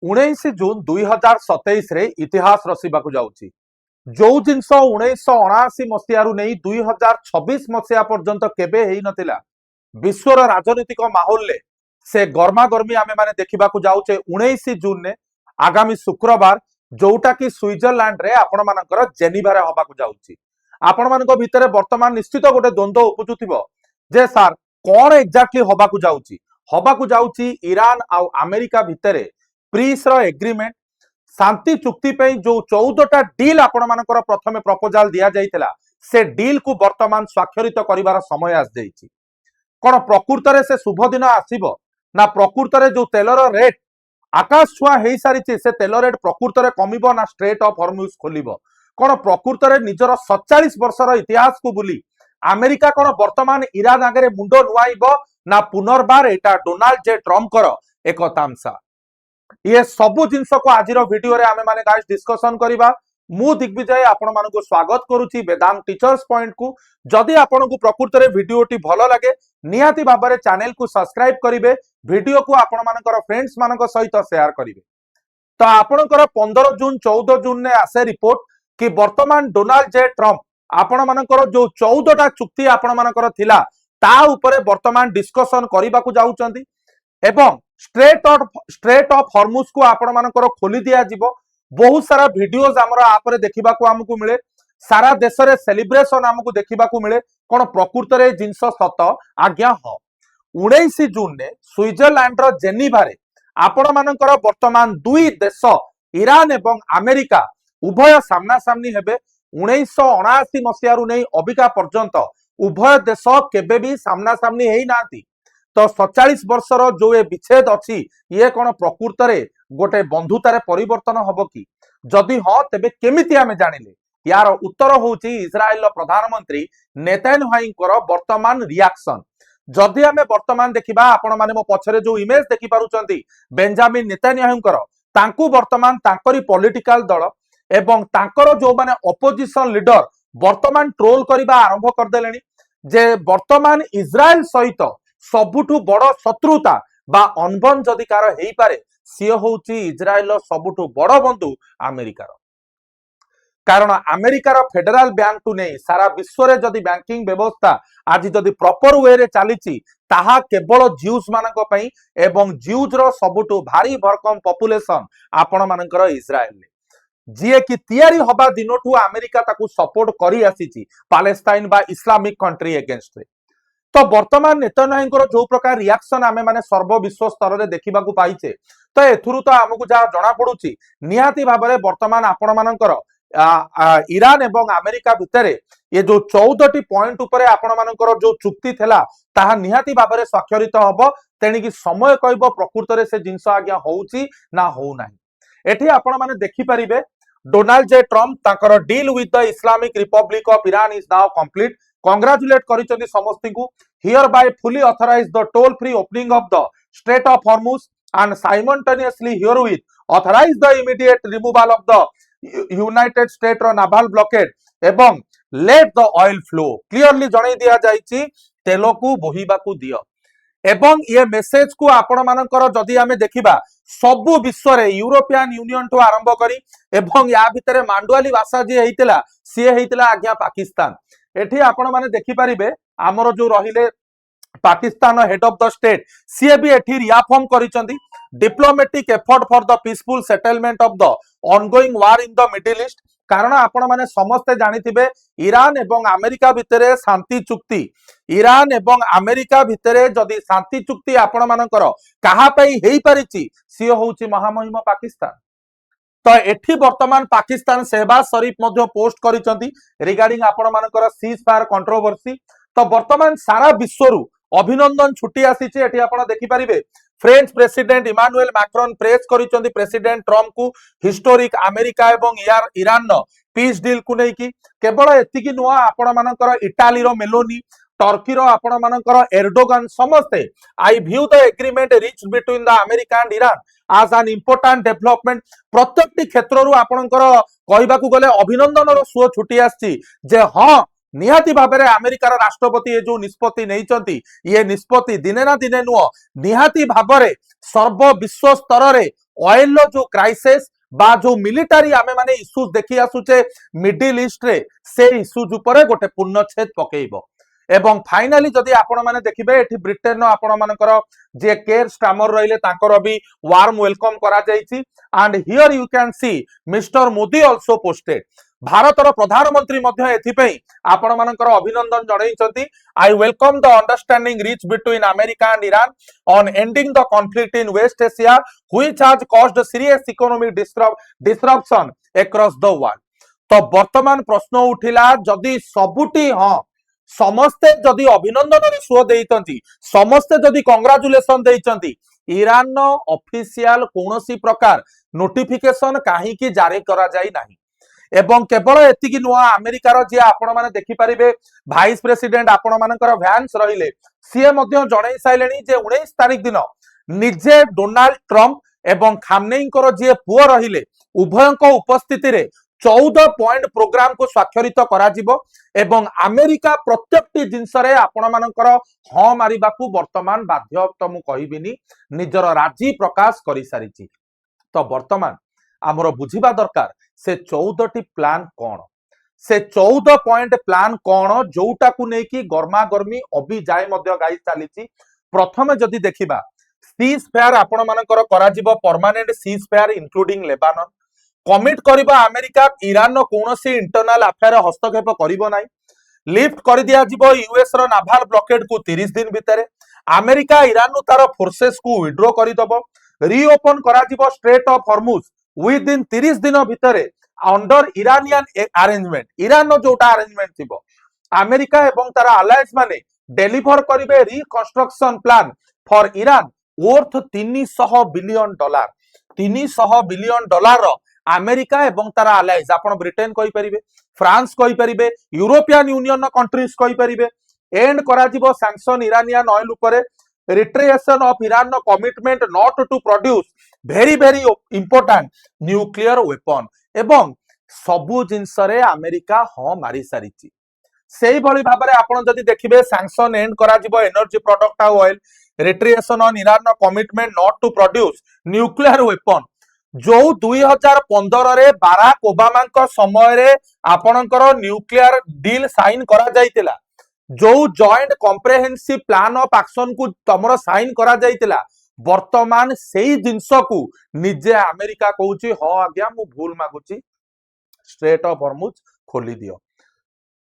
19 जून 2027 रे इतिहास रचिबा जाउची। जो जिनस 1979 मसीह नहीं 2026 मसीहा पर्यंत केबे हेई नथिला। विश्वर राजनीतिक माहौल ले से गर्मा गर्मी आमे माने देखिबा जाउचे 19 जून ने आगामी शुक्रवार जोटा कि स्विट्जरलैंड रे आपण मानकर जेनेवा रे होबा जाउची। आपण मानक भितरे वर्तमान निश्चित गोटे द्वंद्व उपजुथिबो जे सार कोन एक्जाक्टली होबा जाउची ईरान आ अमेरिका भितरे प्रीस रो एग्रीमेंट शांति चुक्ति पे जो 14टा डील आपण मानकर प्रथमे प्रपोजल दिया जाइतिला से डील को वर्तमान स्वाक्षरित करिवार समय आस जाइछि। कोन प्रकृत रे से शुभ दिन आसीबो ना प्रकृत रे जो तेलर रेट आकाश छुआ हेई सारिछि से तेल रेट प्रकृत रे कमिबो ना स्ट्रेट ऑफ हॉर्मुज खोलिबो। कोन प्रकृत रे निजर 47 वर्षर इतिहास को बुली अमेरिका कोन वर्तमान ईरान आगे मुंड नुआइबो ना पुनर्बार एटा डोनाल्ड जे ट्रम्प कर एक तामसा। ये सबु जिनस को आज वीडियो रे आमे माने गाइस डिस्कशन करिबा। मु दिग्विजय आपण मानको स्वागत करूची वेदांत टीचर्स पॉइंट को। जदि आपण को प्रकृत रे वीडियोटी भलो लागे निहाती भाबरे चैनल को सब्सक्राइब करिवे, वीडियो को आपण मानकर फ्रेंड्स मानक सहित शेयर करिवे। तो आपणकर 15 जून 14 जून ने आसे रिपोर्ट कि वर्तमान डोनाल्ड जे ट्रम्प आपण मानकर जो 14टा चुक्ति आपण मानकर थिला ता ऊपर वर्तमान डिस्कशन करिबा को जाउचंदी एवं स्ट्रेट ऑफ हॉर्मुज को आपण मानकर खोली दिया जिवो। बहुत सारा वीडियोस हमरो आपरे देखिबा को हमकु मिले, सारा देश रे सेलिब्रेशन हमकु देखिबा को मिले। कोन प्रकृत रे जिंस सत आज्ञा हो 19 जून ने स्विट्जरलैंड रो जेनेवा रे आपण मानकर वर्तमान दुई देश ईरान एवं अमेरिका उभय सामना सामनी हेबे। 1979 मसीह रु नै अबिका पर्यंत उभय देश केबे भी सामना सामनी हेई नांती। तो 47 वर्षर जो ये विच्छेद अच्छी ये कौन प्रकृत रे गोटे बंधुतार परिवर्तन हम कि जदि हाँ तेबे केमिति आमे जानिले। यार उत्तर होउची इस्राएल प्रधानमंत्री नेतान्याहुंकर वर्तमान रिएक्शन। जदि आमे वर्तमान देखिबा आपण माने मो पछरे जो इमेज देखि पारुचंती बेंजामिन नेतान्याहुंकर तांकू वर्तमान तांकरी पॉलिटिकल दल एवं तांकर जो माने ऑपोजिशन लीडर वर्तमान ट्रोल करिबा आरंभ कर देलेनी जे वर्तमान इस्राएल सहित सबुठु बड़ शत्रुता बा अनबन जदि कार हेई पारे सी होउची इस्राएल सबुठु बड़ बंधु अमेरिकार। कारण अमेरिकार फेडरल बैंक टू नहीं सारा विश्व रे जदि बैंकिंग व्यवस्था आज जदि प्रॉपर वे रे चलीची ताहा केवल ज्यूज मानक पई एवं ज्यूज रो सबुठु भारी भरकम पॉपुलेशन आपण मानकर इस्राएल ने जिए कि तैयारी हबा दिनठू अमेरिका ताकू सपोर्ट करी आसीची पैलेस्टाइन बा इस्लामिक कंट्री अगेंस्ट रे। तो वर्तमान नेतान्याहुंकर जो प्रकार रिएक्शन आमे माने सर्व विश्व स्तर रे देखिबा को पाइचे तो एथुरु तो हमकु जा जणा पडुची निहाती भाबरे वर्तमान आपण मानकर ईरान एवं अमेरिका भितरे ये जो 14टी पॉइंट उपरे आपण मानकर जो चुक्ति थेला ताहा निहाती भाबरे स्वाक्षरित हबो। तेणी कि समय कहबो प्रकृत रे से जिंस आज्ञा होउची ना हो नाही। एठी आपण माने देखि परिबे डोनाल्ड जे ट्रम्प ताकर deal with the Islamic Republic of Iran is now complete. Congratulate करिसेंती समस्ती को hereby fully authorise the toll free opening of the strait of Hormuz and simultaneously hereby authorise the immediate removal of the United States रो naval blockade एवं let the oil flow. Clearly जणाई दिया जायछि तेल को बोहिबा को दियो एवं ये मेसेज को आपण मानकर जदि आमे देखिबा सबु विश्व रे यूरोपियन यूनियन टू आरंभ करी एवं या भितरे मांडुआली भाषा जे हेइतिला सी हेइतिला आज्ञा पाकिस्तान। एठी आपण माने देखि परिबे हमरो जो रहिले Pakistan head of the state सी भी एठी रियाफॉर्म करिसंती diplomatic effort for the peaceful settlement of the ongoing war in the Middle East. कारण आपण माने समस्ते जानिथिबे ईरान एवं अमेरिका भितरे शांति चुक्ति ईरान एवं अमेरिका भितरे जदि शांति चुक्ति आपण मानकर कहा पई हेई परिची सी होउची महामहिम पाकिस्तान। तो एठी वर्तमान पाकिस्तान शहबाज शरीफ मध्य पोस्ट करिसंती रिगार्डिंग आपण मानकर सीज फायर कंट्रोवर्सी। तो वर्तमान सारा विश्वरु अभिनंदन छुट्टी आसीचे। एठी आपण देखि परिबे French president Emmanuel Macron press करिसंती प्रेसिडेंट ट्रम्प को हिस्टोरिक अमेरिका एवं ईरान नो पीस डील को नै कि केवल एतिकी नुआ आपण मानकर इटाली रो मेलोनी टर्की रो आपण मानकर एर्डोगन समस्ते I view the agreement reach between the America and Iran as an important development. प्रत्येकटी क्षेत्र रु आपणकर कहबाकू गले अभिनंदन रो सुओ छुटी आछि जे हां निहाती भाव में अमेरिकार राष्ट्रपति ये जो निष्पत्ति नहीं ये निष्पत्ति दिने ना दिने नुह निहाती भाव में सर्व विश्व स्तर में ऑयल जो क्राइसिस बा जो मिलिटारी आमे माने इश्यूज देखि आसुचे मिडिल ईस्ट रे से इश्यूज ऊपर गोटे पूर्णछेद पकेइबो एवं फाइनाली जदि आपण माने देखिबे एठी ब्रिटेन आपण मानकर जे केयर स्टामर रहिले तांकर भी वार्म वेलकम करा जायछि and here you can see Mister Modi also posted भारतर प्रधानमंत्री मध्य एथिपई आपण मानकर अभिनंदन जणाइछंती I welcome the understanding reach between America and Iran on ending the conflict in West Asia which has caused serious economic disruption across the world. तो वर्तमान प्रश्न उठिला जदि सबुटी हां समस्ते जदि अभिनंदन सुओ देइतंती समस्ते जदि कांग्रेचुलेशन देइचंती ईरान ऑफिशियल कोनोसी प्रकार नोटिफिकेशन काहे की जारी करा जाई नाही एवं केवल एतिकी नुआ अमेरिकार जे आपण माने देखि परिबे वाइस प्रेसिडेंट आपण मानकर वैंस रहिले सीए मध्य जणाई साइलेनी जे 19 तारिख दिन निजे डोनाल्ड ट्रम्प एवं खामनेईकर जे पुओ रहिले उभयक उपस्थिति रे 14 पॉइंट प्रोग्राम को स्वाक्षरित करा जिवो एवं अमेरिका प्रत्येकटी जिंस रे आपण मानकर हां मारिबाकू वर्तमान बाध्य तो मु कहिबिनी निजर राजी प्रकाश करि सारिची। तो वर्तमान आमर बुझिबा दरकार से 14 टी प्लान कौन से 14 पॉइंट प्लान कौन जोटा को नेकी गर्मा गर्मी अभी जाए मध्य गाई चली। प्रथम जदि देखिबा सीज फायर आपण मानकर करा जिवो permanent ceasefire including Lebanon commit करिबा अमेरिका ईरान नो कोनोसी इंटरनल अफेयर हस्तक्षेप करिबो नाही लिफ्ट कर दिया जिवो यूएस रो नाभाल ब्लॉकेड को 30 दिन भितरे अमेरिका ईरान नु तार फोर्सेस को विड्रॉ करि दबो रीओपन करा जिवो strait of Hormuz within 30 दिन भितरे अंडर इरानियन अरेंजमेंट ईरान नो जोटा अरेंजमेंट थिबो अमेरिका एवं तार अलायंस माने डेलीवर करिवे reconstruction plan for Iran worth 300 billion dollar 300 billion dollar America एवं तार अलायंस आपण ब्रिटेन कहि परिबे फ्रांस कहि परिबे यूरोपियन यूनियन कंट्रीज कहि परिबे एंड करा जिवो सैंक्शन इरानियन ऑयल उपरे रिट्रेशन ऑफ ईरान नो commitment not to produce very very important nuclear weapon एवं सबु जिंस रे अमेरिका हां मारी सारिची सेही भली भाबरे आपण जदि देखिबे सैंक्शन एंड करा जिवो energy product oil restriction on Iran नो commitment not to produce nuclear weapon जो 2015 रे बाराक ओबामा को समय रे आपणकर न्यूक्लियर डील साइन करा जाइतिला जो joint comprehensive plan of action को तमरो साइन करा जाइतिला वर्तमान सेही जिंस को निजे अमेरिका कहूची हां आज्ञा मु भूल मागुची स्ट्रेट ऑफ हॉर्मुज खोली दियो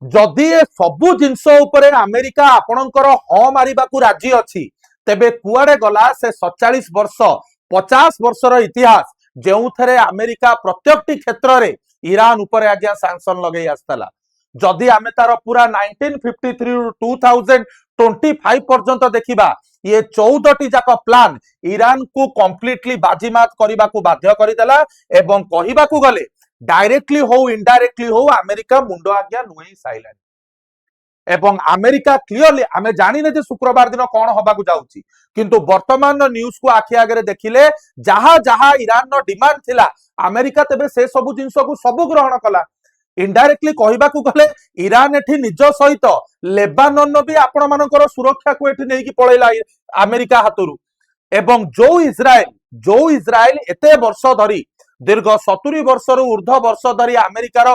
जदि सबु जिंस उपरे अमेरिका आपणकर हां मारिबा को राजी अछि तेबे कुआडे गला से 47 वर्ष 50 वर्षर इतिहास जेउथरे अमेरिका प्रत्येकटी क्षेत्र रे ईरान उपरे आज्ञा सैंक्शन लगेई आस्तला जदि आमे तार पूरा 1953 टू 2025 पर्यंत देखिबा ये 14 टी जाक प्लान ईरान को कंप्लीटली बाजीमात करबा को बाध्य करिदेला एवं कहिबा को गले डायरेक्टली हो इनडायरेक्टली हो अमेरिका मुंडो आज्ञा नुई साइलेंट एवं अमेरिका क्लियरली आमे जानि ने जे शुक्रवार दिन कोन होबा को जाउची किंतु वर्तमान न्यूज को आखि आगे देखिले जहा जहा ईरान नो डिमांड थिला अमेरिका तबे से सब जिंस को सब ग्रहण कला इनडायरेक्टली कहिबा को गले ईरान एठी निज सहित लेबानन भी आपण मानकर सुरक्षा को एठी नेकी पळैला अमेरिका हातुरु एवं जो इजराइल एते वर्ष धरी दीर्घ 70 वर्ष ऊर्ध्व वर्ष धरी अमेरिकार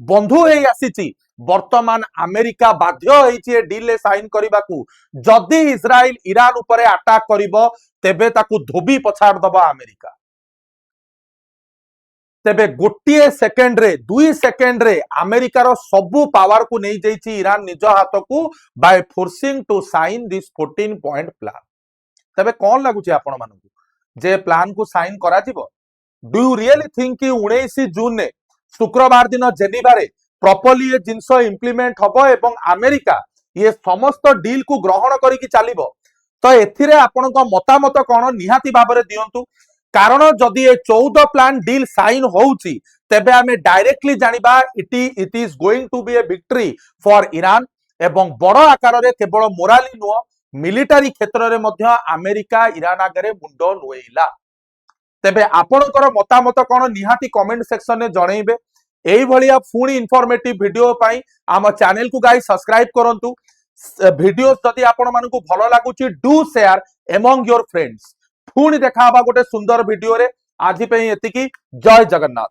बंधु हे आसीची वर्तमान अमेरिका बाध्य होईची डील साइन करबाकू जदि इजराइल ईरान उपरे अटैक करिवो तेबे ताकू धोबी पछाड़ दबा अमेरिका तेबे गोटे सेकेंड रे 2 सेकेंड रे अमेरिकार सबु पावर को नहीं जाइची ईरान निज हाथ को by forcing to sign this 14 point plan तेबे कौन लगुची आपण मानकू जे प्लान को साइन करा जिवो डू यू रियली थिंक कि 19 जून ने शुक्रवार दिन जेनेवा रे प्रॉपर्ली ये जिंस इंप्लीमेंट हबो एवं अमेरिका ये समस्त डील को ग्रहण करिकि चलिबो तो एथिरे आपनक मतामत कोन निहाती भाबरे दियंतु कारण जदि ये 14 प्लान डील साइन होउची तेबे आमे डायरेक्टली जानिबा it is going to be a victory for Iran एवं बड़ आकार रे केवल मोराली नुह मिलिटारी क्षेत्र रे मध्य अमेरिका ईरान आगरे मुंडो नुएला तेबे आपनकर मतामत कोन निहाती कमेंट सेक्शन रे जणैबे एई भलिया पुणी इनफॉर्मेटिव वीडियो पाई आम चैनल को गाइस सब्सक्राइब करंतु वीडियो जदि आपण मानकु भलो लागुची do share among your friends पुणी देखा गोटे सुंदर वीडियो रे आज पे एतिकी जय जगन्नाथ।